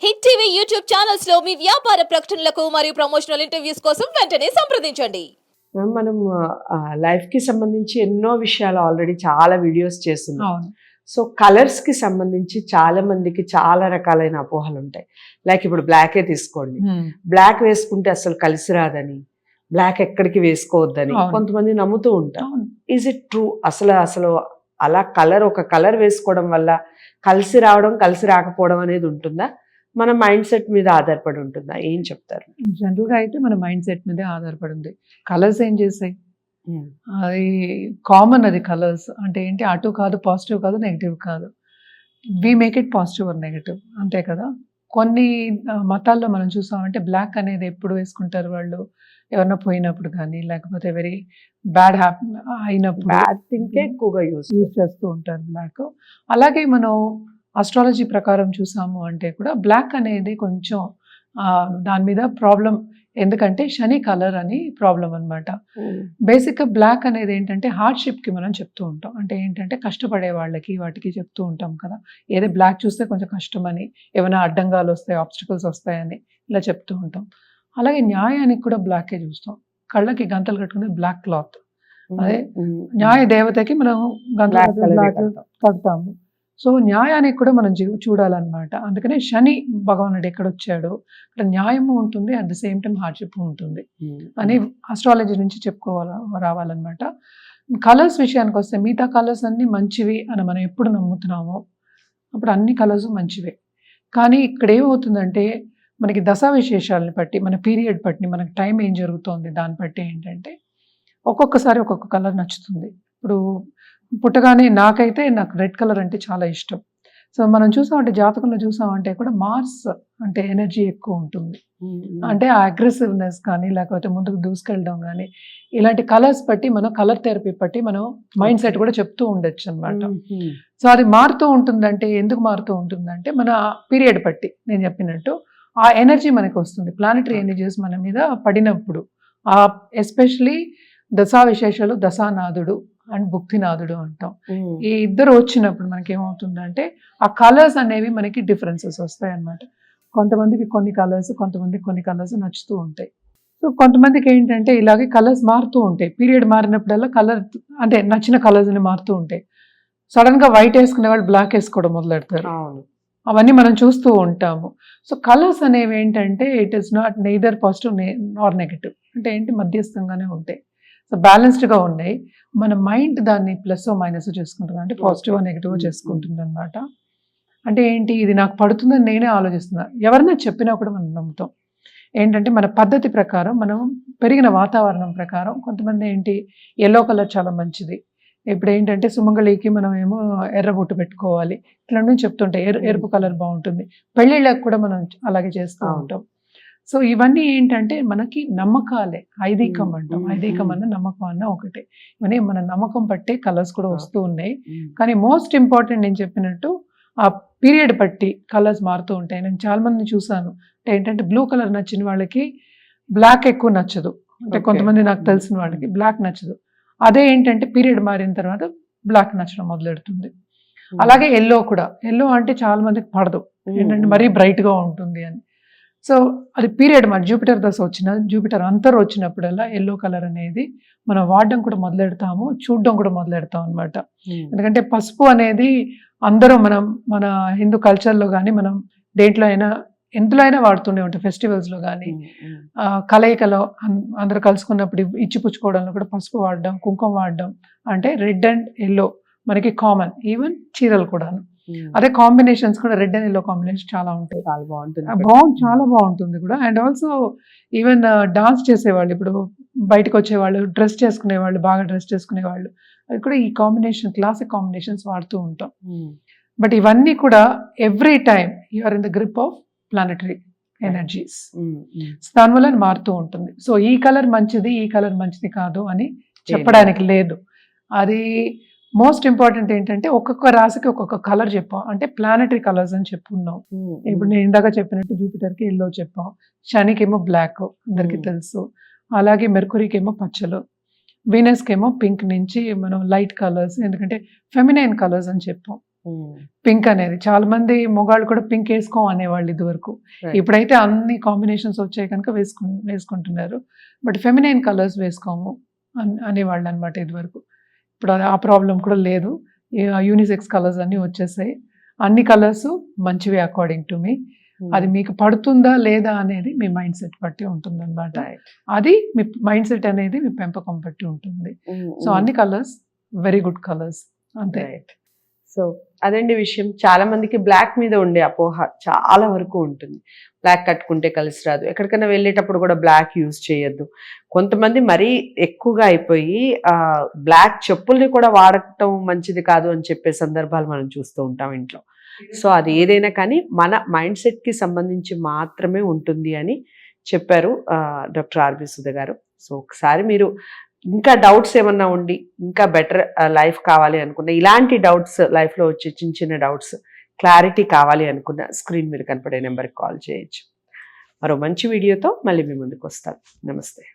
Hit TV YouTube channels లో మీ వ్యాపార ప్రకటనలకు మరియు ప్రమోషనల్ ఇంటర్వ్యూస్ కోసం వెంటనే సంప్రదించండి. మనం లైఫ్‌కి సంబంధించి ఎన్నో విషయాలు ఆల్రెడీ చాలా వీడియోస్ చేస్తున్నాం. అవును. సో కలర్స్‌కి సంబంధించి చాలా మందికి చాలా రకాలైన అపోహలుంటాయి. లైక్ ఇప్పుడు బ్లాకే తీసుకోండి. బ్లాక్ వేసుకుంటే అసలు కలిసి రాదని, బ్లాక్ ఎక్కడికి వేసుకోవద్దని అవును. కొంతమంది నమ్ముతూ ఉంటారు. అవును. Is it true? అసలు అలా ఒక కలర్ వేసుకోవడం వల్ల కలిసి రావడం, కలిసి రాకపోవడం అనేది ఉంటుందా? మన మైండ్ సెట్ మీద ఆధారపడి ఉంటుందా? ఏం చెప్తారు? జనరల్‌గా అయితే మన మైండ్ సెట్ మీదే ఆధారపడి ఉంది. కలర్స్ ఏం చేసాయి? అది కామన్, అది కలర్స్ అంటే ఏంటి, అటు కాదు, పాజిటివ్ కాదు, నెగటివ్ కాదు. We make it positive or negative, అంతే కదా. కొన్ని మతాల్లో మనం చూసామంటే బ్లాక్ అనేది ఎప్పుడు వేసుకుంటారు వాళ్ళు, ఎవరన్నా పోయినప్పుడు కానీ, లేకపోతే వెరీ బ్యాడ్ అయినప్పుడు బ్యాడ్ థింకే ఎక్కువగా యూజ్ చేస్తూ ఉంటారు బ్లాక్. అలాగే మనం అస్ట్రాలజీ ప్రకారం చూసాము అంటే కూడా బ్లాక్ అనేది కొంచెం దాని మీద ప్రాబ్లం. ఎందుకంటే శని కలర్ అని ప్రాబ్లం అనమాట. బేసిక్గా బ్లాక్ అనేది ఏంటంటే హార్డ్షిప్కి మనం చెప్తూ ఉంటాం. అంటే ఏంటంటే కష్టపడే వాళ్ళకి వాటికి చెప్తూ ఉంటాం కదా. ఏదో బ్లాక్ చూస్తే కొంచెం కష్టమని, ఏమైనా అడ్డంగాలు వస్తాయి, ఆబ్స్టికల్స్ వస్తాయని ఇలా చెప్తూ ఉంటాం. అలాగే న్యాయానికి కూడా బ్లాకే చూస్తాం. కళ్ళకి గంతలు కట్టుకునే బ్లాక్ క్లాత్, అదే న్యాయ దేవతకి మనం గంతలు బ్లాక్ కడతాము. సో న్యాయానికి కూడా మనం చూడాలన్నమాట. అందుకనే శని భగవానుడు ఎక్కడొచ్చాడో అక్కడ న్యాయము ఉంటుంది, at the same time hardship ఉంటుంది అని ఆస్ట్రాలజీ నుంచి రావాలన్నమాట. కలర్స్ విషయానికి వస్తే మిగతా కలర్స్ అన్నీ మంచివి అని మనం ఎప్పుడు నమ్ముతున్నామో అప్పుడు అన్ని కలర్స్ మంచివే. కానీ ఇక్కడ ఏమవుతుందంటే మనకి దశా విశేషాలను బట్టి, మన పీరియడ్ బట్టి, మనకి టైం ఏం జరుగుతోంది దాన్ని బట్టి ఏంటంటే ఒక్కొక్కసారి ఒక్కొక్క కలర్ నచ్చుతుంది. ఇప్పుడు పుట్టగానే నాకు రెడ్ కలర్ అంటే చాలా ఇష్టం. సో మనం చూసామంటే జాతకంలో చూసామంటే కూడా మార్స్ అంటే ఎనర్జీ ఎక్కువ ఉంటుంది. అంటే ఆ అగ్రెసివ్నెస్ కానీ, లేకపోతే ముందుకు దూసుకెళ్ళడం కానీ, ఇలాంటి కలర్స్ బట్టి మనం కలర్ థెరపీ బట్టి మనం మైండ్ సెట్ కూడా చెప్తూ ఉండొచ్చు అనమాట. సో అది మారుతూ ఉంటుందంటే, ఎందుకు మారుతూ ఉంటుందంటే మన పీరియడ్ బట్టి నేను చెప్పినట్టు ఆ ఎనర్జీ మనకు వస్తుంది. ప్లానటరీ ఎనర్జీస్ మన మీద పడినప్పుడు, ఎస్పెషలీ దశా విశేషాలు, దశానాథుడు అండ్ భుక్తినాథుడు అంటాం. ఈ ఇద్దరు వచ్చినప్పుడు మనకి ఏమవుతుందంటే ఆ కలర్స్ అనేవి మనకి డిఫరెన్సెస్ వస్తాయి అన్నమాట. కొంతమందికి కొన్ని కలర్స్, కొంతమందికి కొన్ని కలర్స్ నచ్చుతూ ఉంటాయి. సో కొంతమందికి ఏంటంటే ఇలాగే కలర్స్ మారుతూ ఉంటాయి. పీరియడ్ మారినప్పుడల్లా కలర్ అంటే నచ్చిన కలర్స్ అని మారుతూ ఉంటాయి. సడన్గా వైట్ వేసుకునే వాళ్ళు బ్లాక్ వేసుకోవడం మొదలెడతారు. అవన్నీ మనం చూస్తూ ఉంటాము. సో కలర్స్ అనేవి ఏంటంటే it is not neither positive Nar negative, అంటే ఏంటి మధ్యస్థంగానే ఉంటాయి. సో బ్యాలెన్స్డ్గా ఉన్నాయి. మన మైండ్ దాన్ని ప్లస్ మైనస్ చేసుకుంటుంది, అంటే పాజిటివ్ నెగిటివ్ చేసుకుంటుంది అనమాట. అంటే ఏంటి, ఇది నాకు పడుతుందని నేనే ఆలోచిస్తున్నా, ఎవరైనా చెప్పినా కూడా మనం నమ్ముతాం. ఏంటంటే మన పద్ధతి ప్రకారం, మనం పెరిగిన వాతావరణం ప్రకారం కొంతమంది ఏంటి ఎల్లో కలర్ చాలా మంచిది. ఇప్పుడు ఏంటంటే సుమంగళికి మనం ఏమో ఎర్రబొట్టు పెట్టుకోవాలి, ఇట్లా చెప్తుంటాయి. ఎరుపు కలర్ బాగుంటుంది. పెళ్ళిళ్ళకి కూడా మనం అలాగే చేస్తూ ఉంటాం. సో ఇవన్నీ ఏంటంటే మనకి నమ్మకాలే, ఐదీకం అంటాం. ఐదీకం అన్న నమ్మకం అన్న ఒకటే. ఇవన్నీ మన నమ్మకం బట్టే కలర్స్ కూడా వస్తూ ఉన్నాయి. కానీ మోస్ట్ ఇంపార్టెంట్ నేను చెప్పినట్టు ఆ పీరియడ్ బట్టి కలర్స్ మారుతూ ఉంటాయి. నేను చాలా మందిని చూసాను. ఏంటంటే బ్లూ కలర్ నచ్చిన వాళ్ళకి బ్లాక్ ఎక్కువ నచ్చదు. అంటే కొంతమంది నాకు తెలిసిన వాళ్ళకి బ్లాక్ నచ్చదు. అదే ఏంటంటే పీరియడ్ మారిన తర్వాత బ్లాక్ నచ్చడం మొదలెడుతుంది. అలాగే ఎల్లో కూడా, ఎల్లో అంటే చాలా మందికి పడదు, ఏంటంటే మరీ బ్రైట్గా ఉంటుంది అని. సో అది పీరియడ్ మరి జూపిటర్ దశ జూపిటర్ అంతర్ వచ్చినప్పుడల్లా ఎల్లో కలర్ అనేది మనం వాడడం కూడా మొదలెడతాము, చూడడం కూడా మొదలెడతాం అనమాట. ఎందుకంటే పసుపు అనేది అందరూ మన హిందూ కల్చర్లో కానీ, మనం దేంట్లో అయినా ఎందులో అయినా వాడుతూనే ఉంటాం. ఫెస్టివల్స్లో కానీ, కలయికలో అందరూ కలుసుకున్నప్పుడు ఇచ్చిపుచ్చుకోవడంలో కూడా పసుపు వాడడం, కుంకుమ వాడడం, అంటే రెడ్ అండ్ ఎల్లో మనకి కామన్. ఈవెన్ చీరలు కూడాను అదే కాంబినేషన్స్ కూడా, రెడ్ అండ్ ఎల్లో కాంబినేషన్ చాలా ఉంటాయి. చాలా బాగుంటుంది, చాలా బాగుంటుంది కూడా. అండ్ ఆల్సో ఈవెన్ డాన్స్ చేసేవాళ్ళు, ఇప్పుడు బయటకు వచ్చేవాళ్ళు, డ్రెస్ చేసుకునేవాళ్ళు, బాగా డ్రెస్ చేసుకునేవాళ్ళు, అది కూడా ఈ కాంబినేషన్, క్లాసిక్ కాంబినేషన్స్ వాడుతూ ఉంటాం. బట్ ఇవన్నీ కూడా every time you are in the grip of planetary energies. దానివల్ల మారుతూ ఉంటుంది. సో ఈ కలర్ మంచిది, ఈ కలర్ మంచిది కాదు అని చెప్పడానికి లేదు. అది మోస్ట్ ఇంపార్టెంట్ ఏంటంటే ఒక్కొక్క రాశికి ఒక్కొక్క కలర్ చెప్పాం, అంటే ప్లానటరీ కలర్స్ అని చెప్పుకున్నాం. ఇప్పుడు నేను ఇందాక చెప్పినట్టు జూపిటర్కి ఎల్లో చెప్పాం, శనికి ఏమో బ్లాక్ అందరికి తెలుసు, అలాగే మెర్కురీకి ఏమో పచ్చలు, వీనస్కి ఏమో పింక్ నుంచి మనం లైట్ కలర్స్, ఎందుకంటే ఫెమినైన్ కలర్స్ అని చెప్పాం. పింక్ అనేది చాలా మంది మొగాళ్ళు కూడా పింక్ వేసుకోం అనేవాళ్ళు ఇదివరకు. Right. ఇప్పుడైతే అన్ని కాంబినేషన్స్ వచ్చాయి కనుక వేసుకుంటున్నారు. బట్ ఫెమినైన్ కలర్స్ వేసుకోము అనేవాళ్ళు అనమాట ఇదివరకు. ఇప్పుడు ఆ ప్రాబ్లం కూడా లేదు. యూనిసెక్స్ కలర్స్ అన్నీ వచ్చేసాయి. అన్ని కలర్స్ మంచివి అకార్డింగ్ టు మీ. అది మీకు పడుతుందా లేదా అనేది మీ మైండ్ సెట్ బట్టి ఉంటుంది అనమాట. అది మీ మైండ్ సెట్ అనేది మీ పెంపకం బట్టి ఉంటుంది. సో అన్ని కలర్స్ వెరీ గుడ్ కలర్స్ అంతే. సో అదండి విషయం. చాలా మందికి బ్లాక్ మీద ఉండే అపోహ చాలా వరకు ఉంటుంది. బ్లాక్ కట్టుకుంటే కలిసి రాదు, ఎక్కడికైనా వెళ్ళేటప్పుడు కూడా బ్లాక్ యూజ్ చేయొద్దు. కొంతమంది మరీ ఎక్కువగా అయిపోయి బ్లాక్ చెప్పుల్ని కూడా వాడటం మంచిది కాదు అని చెప్పే సందర్భాలు మనం చూస్తూ ఉంటాం ఇంట్లో. సో అది ఏదైనా కానీ మన మైండ్ సెట్కి సంబంధించి మాత్రమే ఉంటుంది అని చెప్పారు డాక్టర్ ఆర్బి సుధ గారు. సో ఒకసారి మీరు ఇంకా డౌట్స్ ఏమన్నా ఉండి ఇంకా బెటర్ లైఫ్ కావాలి అనుకున్న, ఇలాంటి డౌట్స్ లైఫ్లో వచ్చే చిన్న చిన్న డౌట్స్ క్లారిటీ కావాలి అనుకున్న స్క్రీన్ మీద కనపడే నెంబర్కి కాల్ చేయొచ్చు. మరో మంచి వీడియోతో మళ్ళీ మీ ముందుకు వస్తాను. నమస్తే.